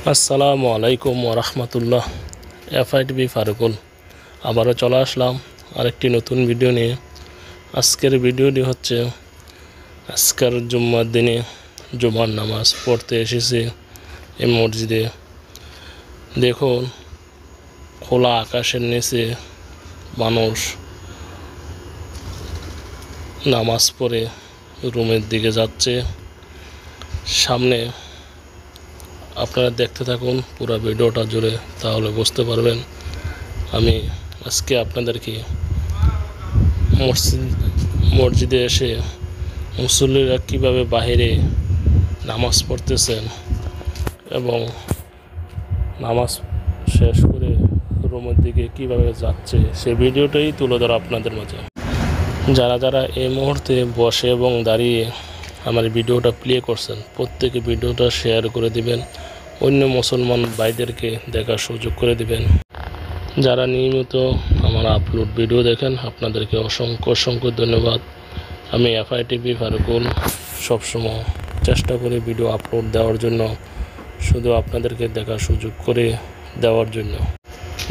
আসসালামু আলাইকুম ওরহমতুল্লাহ। এফআইটিভি ফারুকুল আবারও চলে আসলাম আরেকটি নতুন ভিডিও নিয়ে। আজকের ভিডিওটি হচ্ছে আজকের জুম্মার দিনে জুমার নামাজ পড়তে এসেছি এই মসজিদে। দেখুন খোলা আকাশের নিচে মানুষ নামাজ পড়ে রুমের দিকে যাচ্ছে। সামনে আপনারা দেখতে থাকুন পুরো ভিডিওটা জুড়ে, তাহলে বুঝতে পারবেন আমি আজকে আপনাদেরকে মসজিদে এসে মুসল্লিরা কীভাবে বাহিরে নামাজ পড়তেছেন এবং নামাজ শেষ করে রুমের দিকে কীভাবে যাচ্ছে সে ভিডিওটাই তুলে ধরা আপনাদের মাঝে। যারা যারা এই মুহূর্তে বসে এবং দাঁড়িয়ে আমার ভিডিওটা প্লে করছেন প্রত্যেকে ভিডিওটা শেয়ার করে দিবেন, অন্য মুসলমান ভাইদেরকে দেখার সুযোগ করে দিবেন। যারা নিয়মিত আমার আপলোড ভিডিও দেখেন আপনাদেরকে অসংখ্য ধন্যবাদ। আমি এফআইটিভি ফারুকুল সবসময় চেষ্টা করি ভিডিও আপলোড দেওয়ার জন্য, শুধু আপনাদেরকে দেখার সুযোগ করে দেওয়ার জন্য।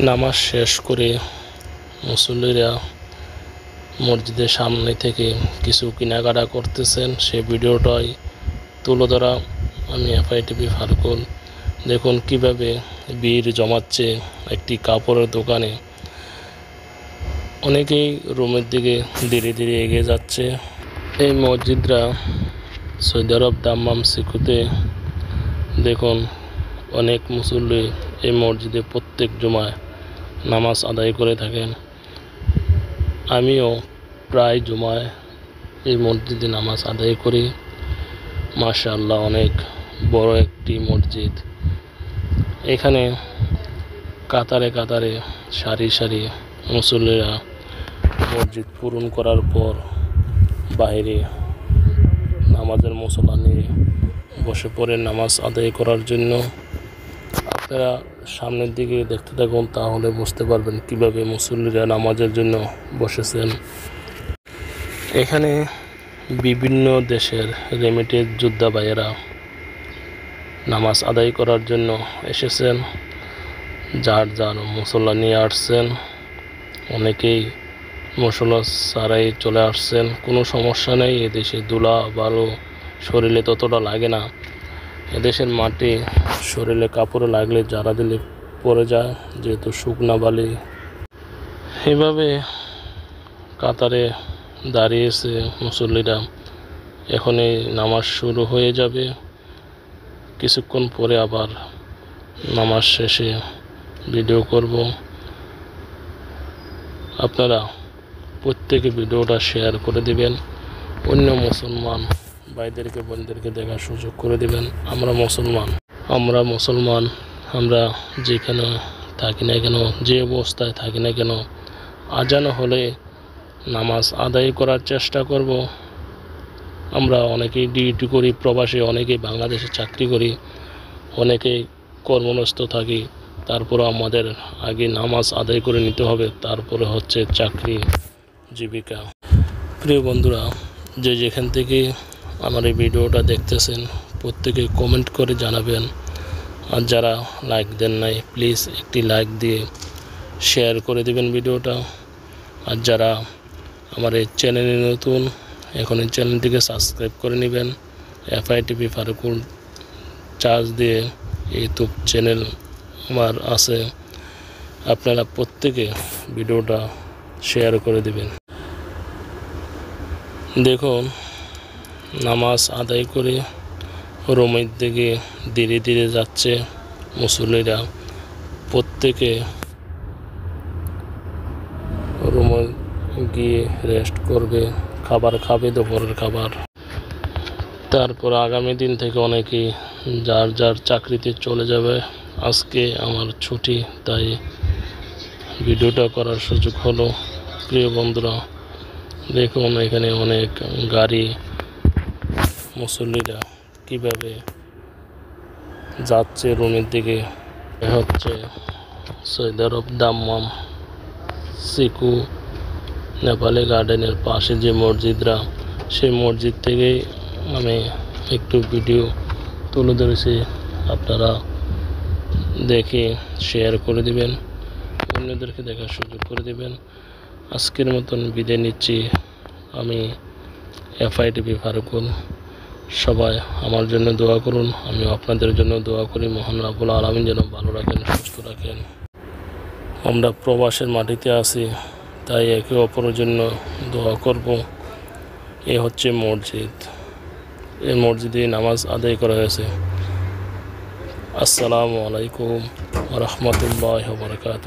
নামাজ শেষ করে মুসল্লিরা মসজিদের সামনে থেকে কিছু কেনাকাটা করতেছেন, সে ভিডিওটাই তুলে ধরা আমি এফআইটিভি ফারুকুল। দেখুন কিভাবে ভিড় জমাচ্ছে একটি কাপড়ের দোকানে। অনেকেই রুমের দিকে ধীরে ধীরে এগিয়ে যাচ্ছে। এই মসজিদরা সৌদি আরব দাম্মাম সিকুতে দেখুন অনেক মুসল্লি এই মসজিদে প্রত্যেক জুমায় নামাজ আদায় করে থাকেন। আমিও প্রায় জুমায় এই মসজিদে নামাজ আদায় করি। মাশাআল্লাহ অনেক বড় একটি মসজিদ। এখানে কাতারে কাতারে সারি সারি মুসল্লিরা মসজিদ পূরণ করার পর বাইরে নামাজের মুসল্লা নিয়ে বসে পড়ে নামাজ আদায় করার জন্য। আপনারা সামনের দিকে দেখতে থাকুন, তাহলে বুঝতে পারবেন কিভাবে মুসল্লিরা নামাজের জন্য বসেছেন। এখানে বিভিন্ন দেশের রেমিটেড যোদ্ধা ভাইয়েরা নামাজ আদায় করার জন্য এসেছেন। যার যার মুসল্লা নিয়ে আসছেন, অনেকেই মুসল্লা ছাড়াই চলে আসছেন। কোনো সমস্যা নেই, এদেশে ধুলা বালু শরীরে ততটা লাগে না। এদেশের মাটি শরীরে কাপড়ে লাগলে যারা দিলে পড়ে যায়, যেহেতু শুকনা বালি। এভাবে কাতারে দাঁড়িয়েছে মুসল্লিরা। এখনই নামাজ শুরু হয়ে যাবে, কিছুক্ষণ পরে আবার নামাজ শেষে ভিডিও করব। আপনারা প্রত্যেকে ভিডিওটা শেয়ার করে দিবেন, অন্য মুসলমান ভাইদেরকে বোনদেরকে দেখার সুযোগ করে দিবেন। আমরা মুসলমান আমরা যেখানে থাকি না কেন, যে অবস্থায় থাকি না কেন, আজান হলে নামাজ আদায় করার চেষ্টা করব। আমরা অনেকেই ডিউটি করি প্রবাসে, অনেকেই বাংলাদেশে চাকরি করি, অনেকেই কর্মব্যস্ত থাকি। তারপরে আমাদের আগে নামাজ আদায় করে নিতে হবে, তারপরে হচ্ছে চাকরি জীবিকা। প্রিয় বন্ধুরা, যে যেখান থেকে আমার এই ভিডিওটা দেখতেছেন প্রত্যেকে কমেন্ট করে জানাবেন। আর যারা লাইক দেন নাই প্লিজ একটি লাইক দিয়ে শেয়ার করে দেবেন ভিডিওটা। আর যারা আমার এই চ্যানেলে নতুন, এখন এই চ্যানেলটিকে সাবস্ক্রাইব করে নেবেন। এফআইটিভি ফারুকুল চার্জ দিয়ে ইউটিউব চ্যানেল আমার আছে। আপনারা প্রত্যেকে ভিডিওটা শেয়ার করে দেবেন। দেখুন নামাজ আদায় করে রুমের দিকে ধীরে ধীরে যাচ্ছে মুসল্লিরা। প্রত্যেকে রুমে গিয়ে রেস্ট করবে, খাবার খাবে, দুপুরের খাবার। তারপর আগামী দিন থেকে অনেকেই যার যার চাকরিতে চলে যাবে। আজকে আমার ছুটি, তাই ভিডিওটা করার সুযোগ হলো। প্রিয় বন্ধুরা, দেখুন এখানে অনেক গাড়ি, মুসল্লিরা কিভাবে যাচ্ছে রুমের দিকে। হচ্ছে সৌদি আরব দাম্মাম সিকু নেপালি গার্ডেনের পাশে যে মসজিদরা, সেই মসজিদ থেকেই আমি একটু ভিডিও তুলে ধরেছি। আপনারা দেখে শেয়ার করে দিবেন, অন্যদেরকে দেখার সুযোগ করে দিবেন। আজকের মতন বিদায় নিচ্ছি আমি FITV ফারুকুল। সবাই আমার জন্য দোয়া করুন, আমি আপনাদের জন্য দোয়া করি। মহান রাব্বুল আলামিন যেন ভালো রাখেন, সুস্থ রাখেন। আমরা প্রবাসের মাটিতে আছি, তাই একে অপরের জন্য দোয়া করব। এ হচ্ছে মসজিদ, এই মসজিদে নামাজ আদায় করা হয়েছে। আসসালামু আলাইকুম ওয়া রাহমাতুল্লাহি ওয়া বারাকাতুহু।